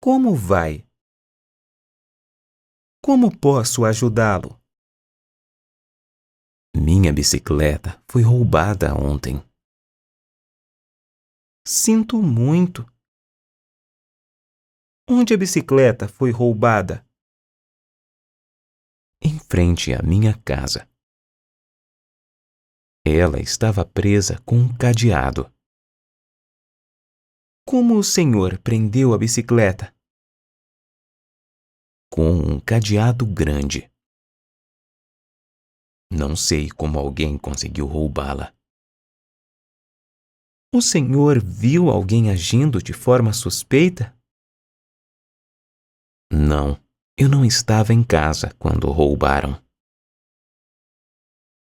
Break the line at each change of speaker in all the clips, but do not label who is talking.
Como vai? Como posso ajudá-lo?
Minha bicicleta foi roubada ontem.
Sinto muito. Onde a bicicleta foi roubada?
Em frente à minha casa. Ela estava presa com um cadeado.
Como o senhor prendeu a bicicleta?
Com um cadeado grande. Não sei como alguém conseguiu roubá-la.
O senhor viu alguém agindo de forma suspeita?
Não, eu não estava em casa quando roubaram.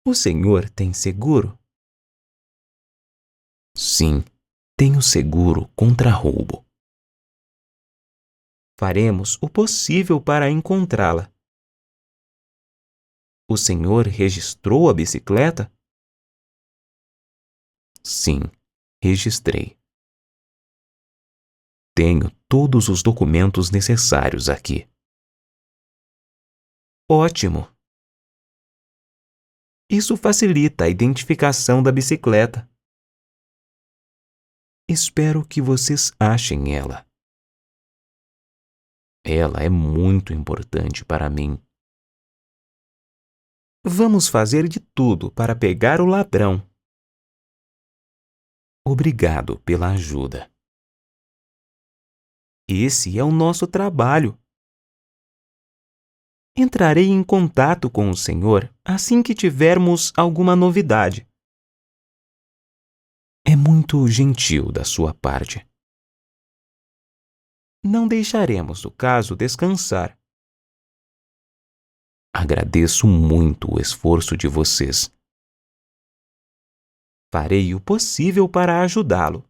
O senhor tem seguro?
Sim, tenho seguro contra roubo.
Faremos o possível para encontrá-la. O senhor registrou a bicicleta?
Sim, registrei. Tenho todos os documentos necessários aqui.
Ótimo! Isso facilita a identificação da bicicleta. Espero que vocês achem ela.
Ela é muito importante para mim.
Vamos fazer de tudo para pegar o ladrão.
Obrigado pela ajuda.
Esse é o nosso trabalho. Entrarei em contato com o senhor assim que tivermos alguma novidade.
É muito gentil da sua parte.
Não deixaremos o caso descansar.
Agradeço muito o esforço de vocês.
Farei o possível para ajudá-lo.